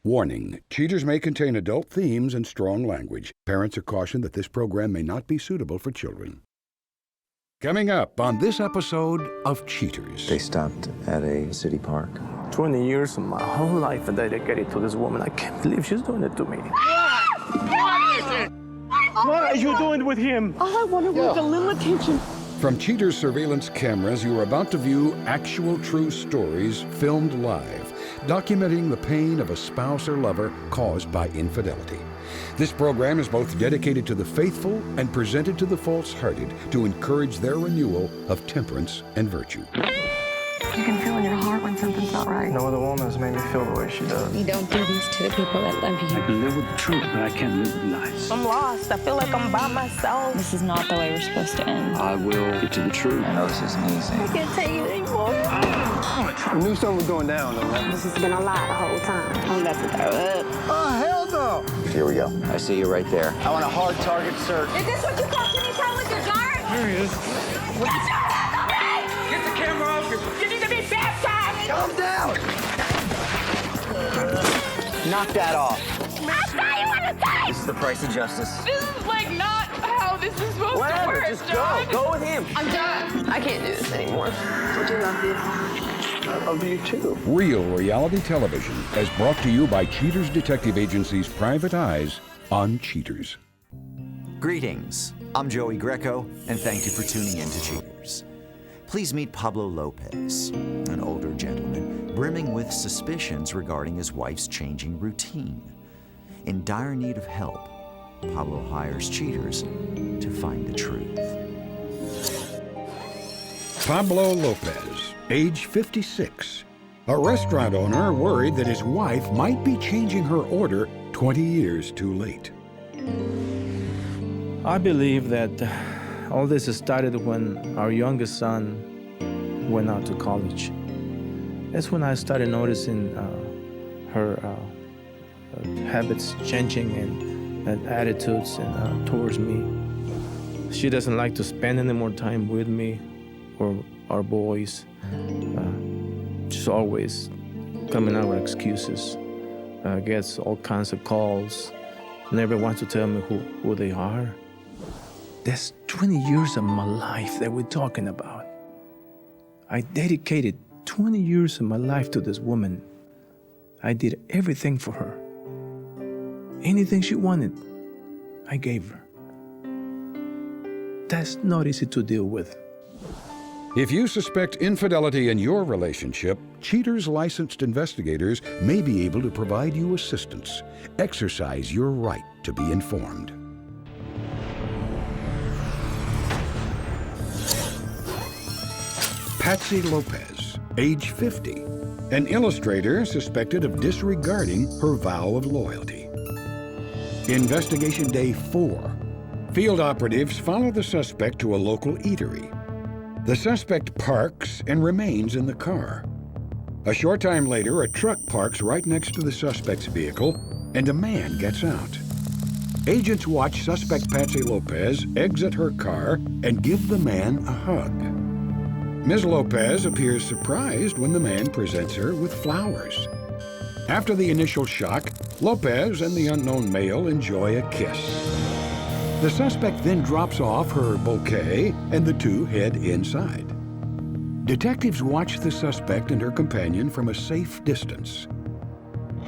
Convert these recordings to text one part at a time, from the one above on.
Warning, cheaters may contain adult themes and strong language. Parents are cautioned that this program may not be suitable for children. Coming up on this episode of Cheaters. They stopped at a city park. 20 years of my whole life are dedicated to this woman. I can't believe she's doing it to me. What are you doing with him? All I wanted was a little attention. From Cheaters surveillance cameras, you are about to view actual true stories filmed live, documenting the pain of a spouse or lover caused by infidelity. This program is both dedicated to the faithful and presented to the false-hearted to encourage their renewal of temperance and virtue. You can feel in your heart when something's not right. No other woman has made me feel the way she does. You don't do this to the people that love you. I can live with the truth, but I can't live with lies. I'm lost. I feel like I'm by myself. This is not the way we're supposed to end. I will get to the truth. I know this isn't easy. I can't take it anymore. I knew something was going down, though, right? This has been a lie the whole time. I'm about to throw up. Oh, hell no! Here we go. I see you right there. I want a hard target search. Is this what you call any time with your guard? There he is. Get your hands on me! Get the camera off you. You need to be baptized! Calm down. Knock that off. I saw you on the side! This is the price of justice. This is like not how this is supposed to work, Just John. go with him. I'm done. I can't do this anymore. I do love you. I love you, too. Real reality television is brought to you by Cheaters Detective Agency's Private Eyes on Cheaters. Greetings, I'm Joey Greco, and thank you for tuning in to Cheaters. Please meet Pablo Lopez, an older gentleman brimming with suspicions regarding his wife's changing routine. In dire need of help, Pablo hires cheaters to find the truth. Pablo Lopez, age 56, a restaurant owner worried that his wife might be changing her order 20 years too late. I believe that all this started when our youngest son went out to college. That's when I started noticing her habits changing and attitudes towards me. She doesn't like to spend any more time with me or our boys. She's always coming out with excuses, gets all kinds of calls, never wants to tell me who they are. That's 20 years of my life that we're talking about. I dedicated 20 years of my life to this woman. I did everything for her. Anything she wanted, I gave her. That's not easy to deal with. If you suspect infidelity in your relationship, Cheaters licensed investigators may be able to provide you assistance. Exercise your right to be informed. Patsy Lopez, age 50, an illustrator suspected of disregarding her vow of loyalty. Investigation Day 4. Field operatives follow the suspect to a local eatery. The suspect parks and remains in the car. A short time later, a truck parks right next to the suspect's vehicle, and a man gets out. Agents watch suspect Patsy Lopez exit her car and give the man a hug. Ms. Lopez appears surprised when the man presents her with flowers. After the initial shock, Lopez and the unknown male enjoy a kiss. The suspect then drops off her bouquet and the two head inside. Detectives watch the suspect and her companion from a safe distance.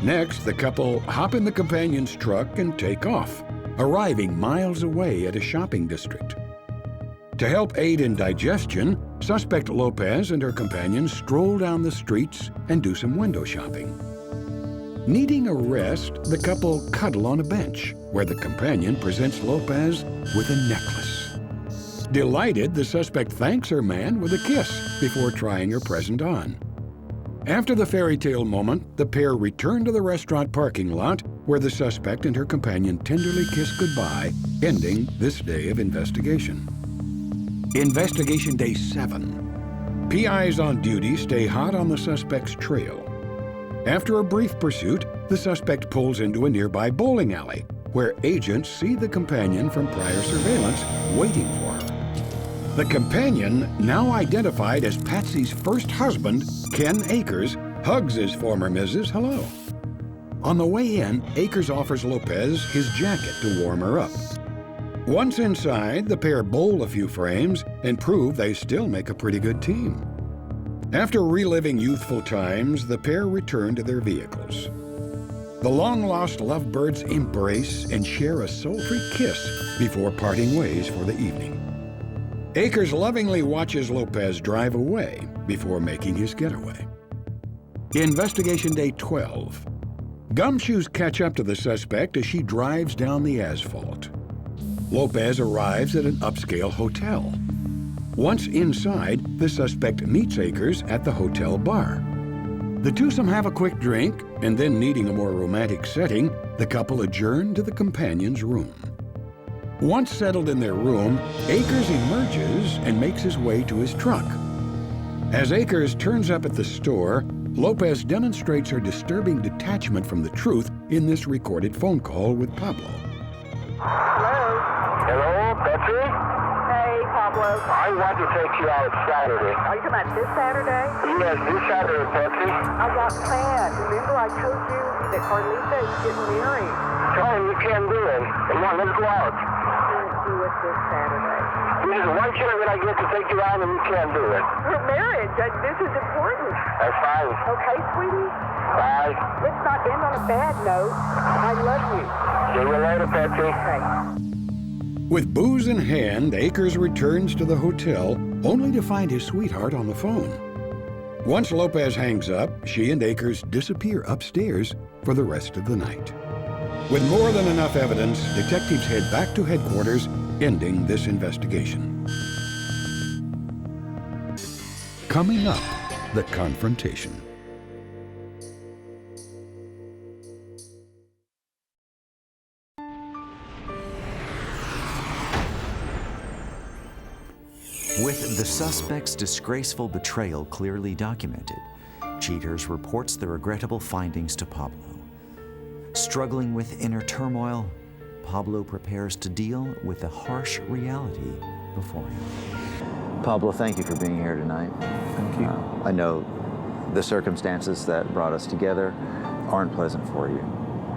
Next, the couple hop in the companion's truck and take off, arriving miles away at a shopping district. To help aid in digestion, suspect Lopez and her companion stroll down the streets and do some window shopping. Needing a rest, the couple cuddle on a bench, where the companion presents Lopez with a necklace. Delighted, the suspect thanks her man with a kiss before trying her present on. After the fairy tale moment, the pair return to the restaurant parking lot, where the suspect and her companion tenderly kiss goodbye, ending this day of investigation. Investigation Day 7. PIs on duty stay hot on the suspect's trail. After a brief pursuit, the suspect pulls into a nearby bowling alley, where agents see the companion from prior surveillance waiting for her. The companion, now identified as Patsy's first husband, Ken Akers, hugs his former Mrs. hello. On the way in, Akers offers Lopez his jacket to warm her up. Once inside, the pair bowl a few frames and prove they still make a pretty good team. After reliving youthful times, the pair return to their vehicles. The long-lost lovebirds embrace and share a soul-free kiss before parting ways for the evening. Akers lovingly watches Lopez drive away before making his getaway. Investigation Day 12. Gumshoes catch up to the suspect as she drives down the asphalt. Lopez arrives at an upscale hotel. Once inside, the suspect meets Akers at the hotel bar. The twosome have a quick drink, and then needing a more romantic setting, the couple adjourn to the companion's room. Once settled in their room, Akers emerges and makes his way to his truck. As Akers turns up at the store, Lopez demonstrates her disturbing detachment from the truth in this recorded phone call with Pablo. Hello? Hello, Betsy? Hey, Pablo. I want to take you out Saturday. Are you talking about this Saturday? Yes, this Saturday, Betsy. I got plans. Remember I told you that Carlita is getting married? Tell him you can't do it. Come on, let's go out. Can't do it this Saturday. This is one chance that I get to take you out and you can't do it. We're married. This is important. That's fine. Okay, sweetie? Bye. Let's not end on a bad note. I love you. See you later, Betsy. Okay. With booze in hand, Akers returns to the hotel, only to find his sweetheart on the phone. Once Lopez hangs up, she and Akers disappear upstairs for the rest of the night. With more than enough evidence, detectives head back to headquarters, ending this investigation. Coming up, the confrontation. With the suspect's disgraceful betrayal clearly documented, Cheaters reports the regrettable findings to Pablo. Struggling with inner turmoil, Pablo prepares to deal with the harsh reality before him. Pablo, thank you for being here tonight. Thank you. I know the circumstances that brought us together aren't pleasant for you.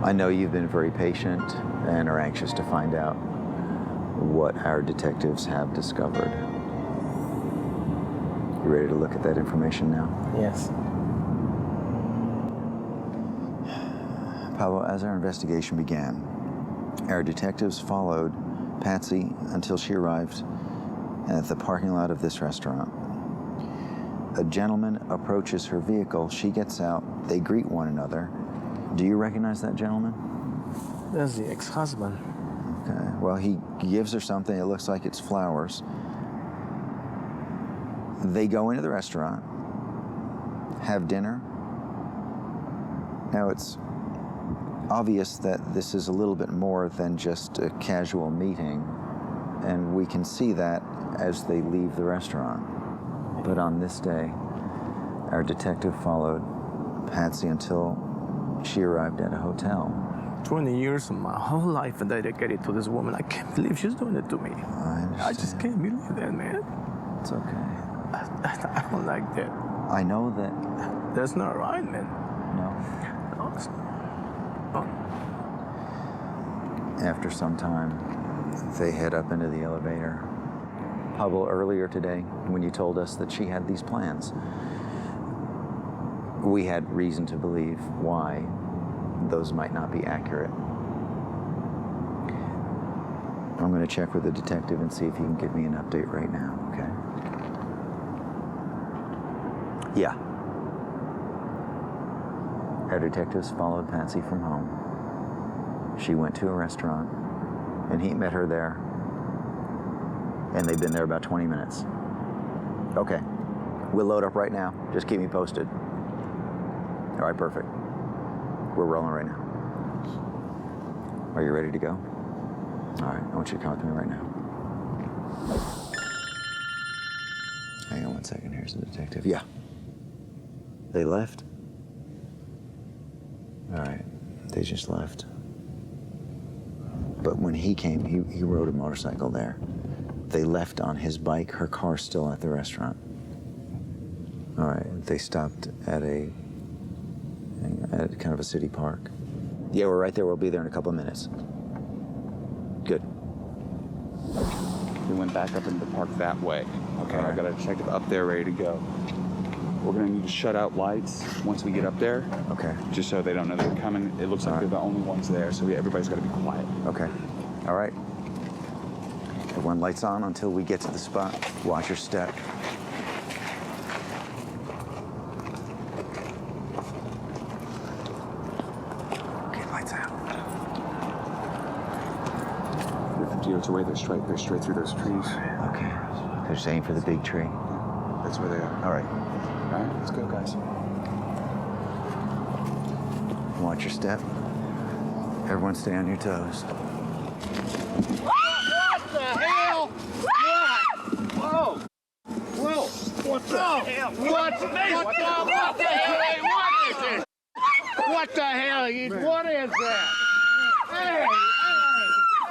I know you've been very patient and are anxious to find out what our detectives have discovered. You ready to look at that information now? Yes. Pablo, as our investigation began, our detectives followed Patsy until she arrived at the parking lot of this restaurant. A gentleman approaches her vehicle. She gets out. They greet one another. Do you recognize that gentleman? That's the ex-husband. Okay. Well, he gives her something. It looks like it's flowers. They go into the restaurant, have dinner. Now, it's obvious that this is a little bit more than just a casual meeting, and we can see that as they leave the restaurant. But on this day, our detective followed Patsy until she arrived at a hotel. 20 years of my whole life dedicated to this woman. I can't believe she's doing it to me. I understand. I just can't believe that, man. It's okay. I don't like that. I know that. That's not right, man. No. No, it's not. After some time, they head up into the elevator. Pablo, earlier today, when you told us that she had these plans, we had reason to believe why those might not be accurate. I'm going to check with the detective and see if he can give me an update right now, okay? Yeah. Our detectives followed Patsy from home. She went to a restaurant, and he met her there, and they've been there about 20 minutes. Okay. We'll load up right now. Just keep me posted. All right, perfect. We're rolling right now. Are you ready to go? All right, I want you to come with me right now. Hang on one second, here's the detective. Yeah. They left? All right, they just left. But when he came, he rode a motorcycle there. They left on his bike, her car's still at the restaurant. All right, they stopped at kind of a city park. Yeah, we're right there. We'll be there in a couple of minutes. Good. We went back up into the park that way. Okay. I got a detective up there ready to go. We're gonna need to shut out lights once we get up there. Okay. Just so they don't know they're coming. It looks like they're the only ones there, so everybody's gotta be quiet. Okay. All right. Everyone lights on until we get to the spot. Watch your step. Okay, lights out. They're 50 yards away. They're straight through those trees. Okay. They're just aiming for the big tree. That's where they are. All right. All right, let's go, guys. Watch your step. Everyone stay on your toes. What the hell? Whoa! Whoa! What the hell? What the hell? What is this? What the hell? What is that?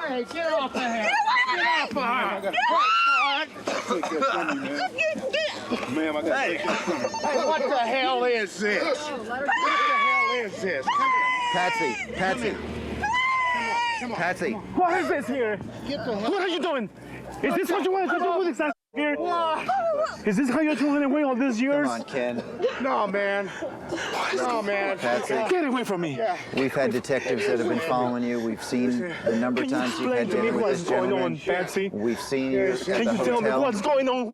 Hey, get off the hell! Get off the hell! Ma'am, I got to take this from you. Hey, what the hell is this? What the hell is this? Come here. Patsy! Come on. Patsy! What is this here? Get the hell. What are you doing? Is this what you wanted to do with this here? Is this how you're doing away all these years? Come on, Ken. No, man. No, man. Patsy. Get away from me. Yeah. We've had detectives that have been following you. We've seen the number of times you've had Explain to me dinner with what's this going gentleman. on, Patsy. We've seen you at the Can you tell me hotel. what's going on?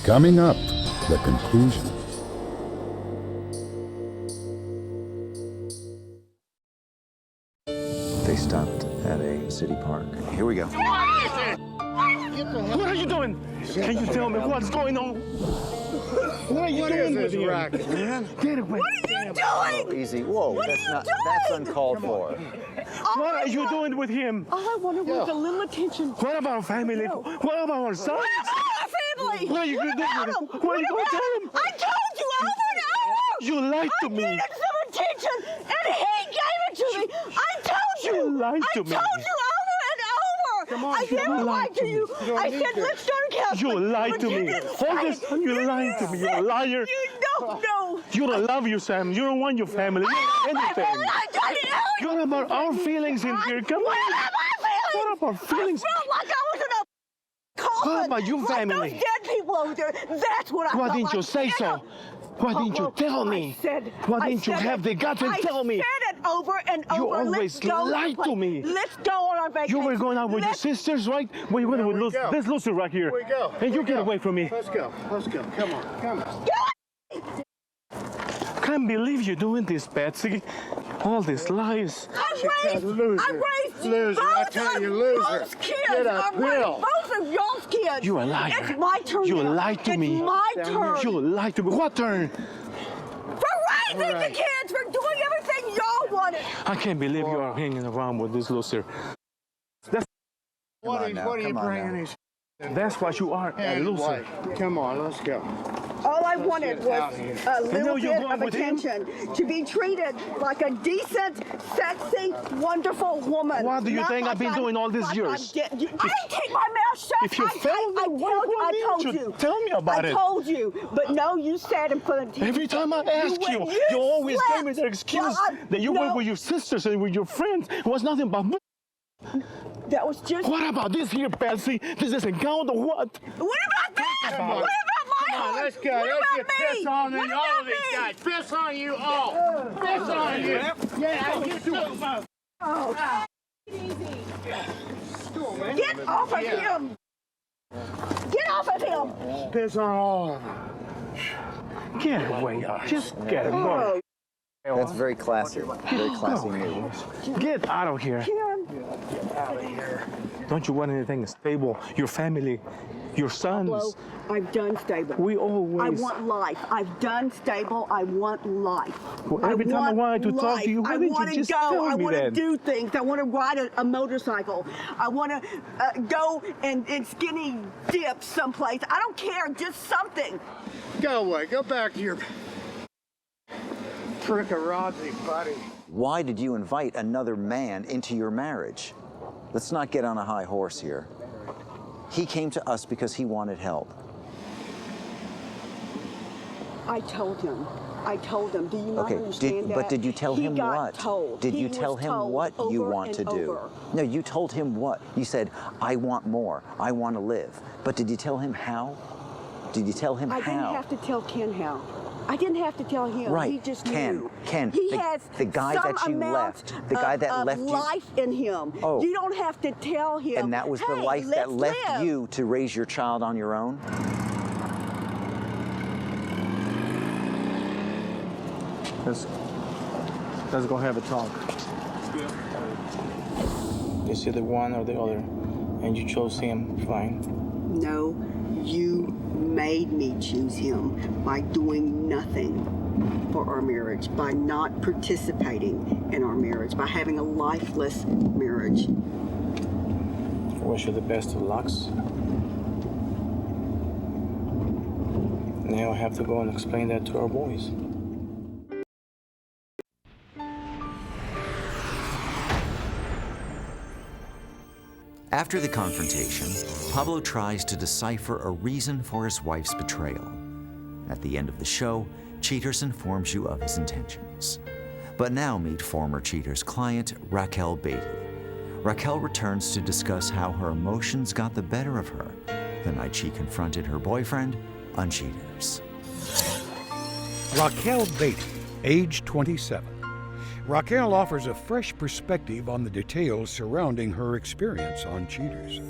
Coming up, the conclusion. They stopped at a city park. Here we go. What are you doing? Can you tell me what's going on? What are you doing with him? Racket, man? Get away. What are you doing? Oh, easy. Whoa, that's uncalled for. What are you doing with him? All I wanted was a little attention. What about family? What about our sons? What about our family? What are you going to do? What are you going to tell him? I told you over and over. You lied to me. I needed some attention, and he gave it to me. I told you. You lied to me. I told you over and over. Come on, I never lied to you. I need said, to. let's go to couch. You lied to me. All this time you lied to me. You're a liar. You don't know. You don't love your Sam. You don't want your family. You don't want anything. I didn't know. What about our feelings in here? Come What on. about my feelings? What about feelings? I felt like I was in a coffin. What about your like family? those dead people over there. That's what I Why felt didn't like. you say so? Why didn't you tell me? Why didn't you have the guts and tell me? I said it over and over. You always Let's go lied to me. Let's go on our vacation. You were going out with your sisters, right? Well, you went with go. this loser right here. We go. And you We get go. away from me. Let's go. Let's go. Come on. Come on. Can't believe you're doing this, Patsy. All these lies. I raised Loser. Loser. I both tell of you, loser. those kids. Get I up, raised Bill. both of y'all's kids. You a liar. It's my turn You now. lied to me. It's my turn. You lied to me. What turn? For raising the kids, for doing everything y'all wanted. I can't believe you are hanging around with this loser. What are you Come on bringing now. these? That's what you are, a loser. Come on, let's go. All I wanted was a little you're bit going of with him? attention, to be treated like a decent, sexy, wonderful woman. What do you Not think like I've been doing all these like years? I didn't keep my mouth shut. If you failed, I told you you. tell me about I it. told you, but no, you sat in front of TV. Every time I ask you, you always give me the excuse that you went with your sisters and with your friends. It was nothing but. That was just. What about this here, Patsy? This doesn't count or what? What about that? Come on. What about my Come on, heart? let's go. What Let's about get me? piss on What all about of these me? guys. Piss on you all. Piss on you. Yeah, you too. Oh. Get off of him. Get off of him. Piss on all of them. Get away. Just get away. That's very classy. Very classy move. Get out of here. Don't you want anything stable? Your family, your sons. Pablo, I've done stable. We always. I want life. I've done stable. I want life. Well, every time I wanted to talk to you, why didn't you just tell I me want to then? do things. I want to ride a motorcycle. I want to go and skinny dip someplace. I don't care. Just something. Go away. Go back to your trick-a-rodzy buddy. Why did you invite another man into your marriage? Let's not get on a high horse here. He came to us because he wanted help. I told him. Do you not understand that? But did you tell him what? Told. Did you tell him what you want to do? No, you told him what? You said, I want more. I want to live. But did you tell him how? Did you tell him how? I didn't have to tell Ken how. I didn't have to tell him. Right. He just Ken, knew. Ken, he has the guy some that you amount left, the guy that of left you. life in him. Oh. You don't have to tell him. And that was the hey, life that left live. you to raise your child on your own? Let's go have a talk. It's either one or the other, and you chose him, fine. No, you made me choose him by doing nothing for our marriage, by not participating in our marriage, by having a lifeless marriage. I wish you the best of lucks. Now I have to go and explain that to our boys. After the confrontation, Pablo tries to decipher a reason for his wife's betrayal. At the end of the show, Cheaters informs you of his intentions. But now meet former Cheaters client, Raquel Beatty. Raquel returns to discuss how her emotions got the better of her the night she confronted her boyfriend on Cheaters. Raquel Beatty, age 27. Raquel offers a fresh perspective on the details surrounding her experience on Cheaters.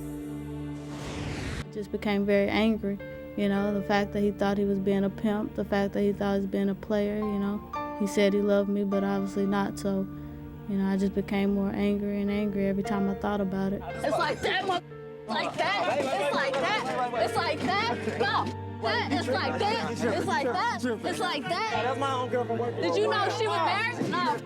I just became very angry, you know, the fact that he thought he was being a pimp, the fact that he thought he was being a player, you know. He said he loved me, but obviously not, so, you know, I just became more angry and angry every time I thought about it. It's like that, like that, it's like that, it's like that, no. It's like that. It's like that. It's like that. That's my own girl from work. Did you know she was married? No.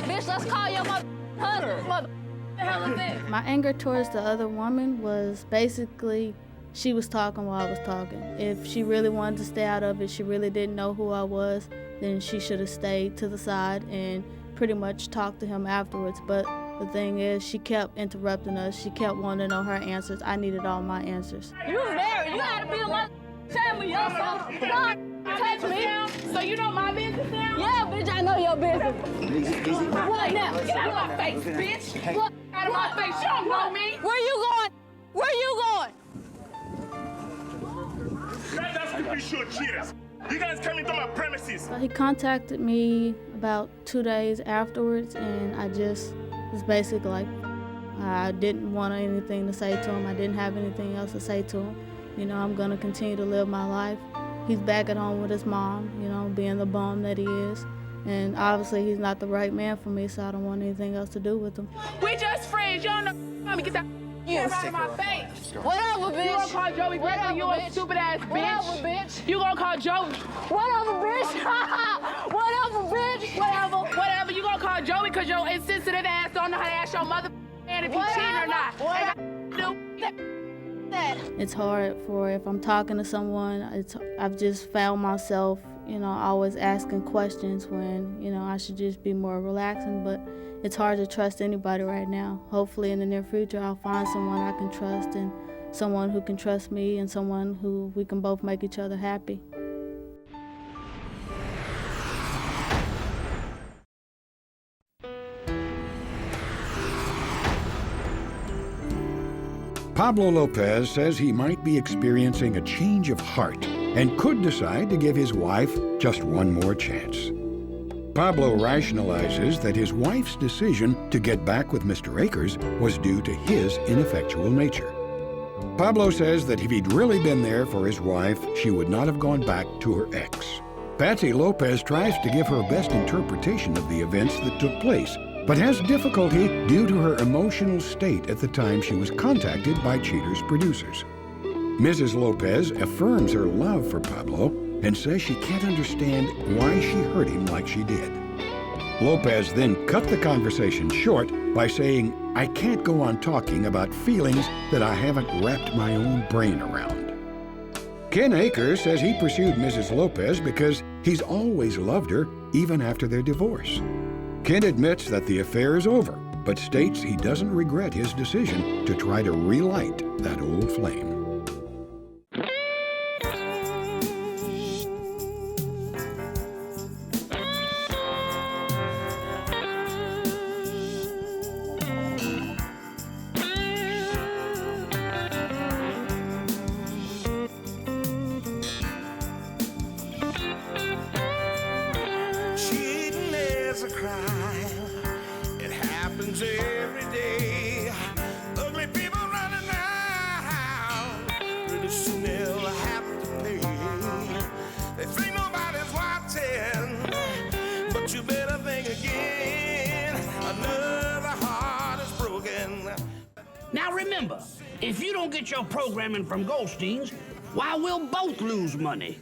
Bitch, let's call your husband. What the hell is this? My anger towards the other woman was basically she was talking while I was talking. If she really wanted to stay out of it, she really didn't know who I was, then she should have stayed to the side and pretty much talked to him afterwards. But the thing is, she kept interrupting us. She kept wanting to know her answers. I needed all my answers. You married. You gotta be the one to tell me yourself. Don't touch me. So you know my business now? Yeah, bitch, I know your business. What now? Get out of my face, bitch. What? Out of my face. You don't know me. Where you going? Where you going? That's stupid shit, Cheaters. You guys coming to my premises. So he contacted me about 2 days afterwards, and I just was basically like, I didn't want anything to say to him. I didn't have anything else to say to him. You know, I'm gonna continue to live my life. He's back at home with his mom, you know, being the bum that he is. And obviously he's not the right man for me, so I don't want anything else to do with him. We just friends. You don't know. Let me get that. You out of my face. Whatever, bitch. You gonna call Joey Greco, you a stupid ass bitch. Whatever, bitch. You gonna call Joey. Whatever, bitch. Whatever, bitch. Whatever. You gonna call Joey because your insensitive ass don't know how to ask your mother and if you cheating or not. It's hard for if I'm talking to someone, I've just found myself, you know, always asking questions when, you know, I should just be more relaxing, but it's hard to trust anybody right now. Hopefully in the near future I'll find someone I can trust and someone who can trust me and someone who we can both make each other happy. Pablo Lopez says he might be experiencing a change of heart and could decide to give his wife just one more chance. Pablo rationalizes that his wife's decision to get back with Mr. Akers was due to his ineffectual nature. Pablo says that if he'd really been there for his wife, she would not have gone back to her ex. Patsy Lopez tries to give her best interpretation of the events that took place, but has difficulty due to her emotional state at the time she was contacted by Cheaters' producers. Mrs. Lopez affirms her love for Pablo and says she can't understand why she hurt him like she did. Lopez then cut the conversation short by saying, "I can't go on talking about feelings that I haven't wrapped my own brain around." Ken Akers says he pursued Mrs. Lopez because he's always loved her, even after their divorce. Ken admits that the affair is over, but states he doesn't regret his decision to try to relight that old flame. don't get your programming from Goldstein's, why, we'll both lose money.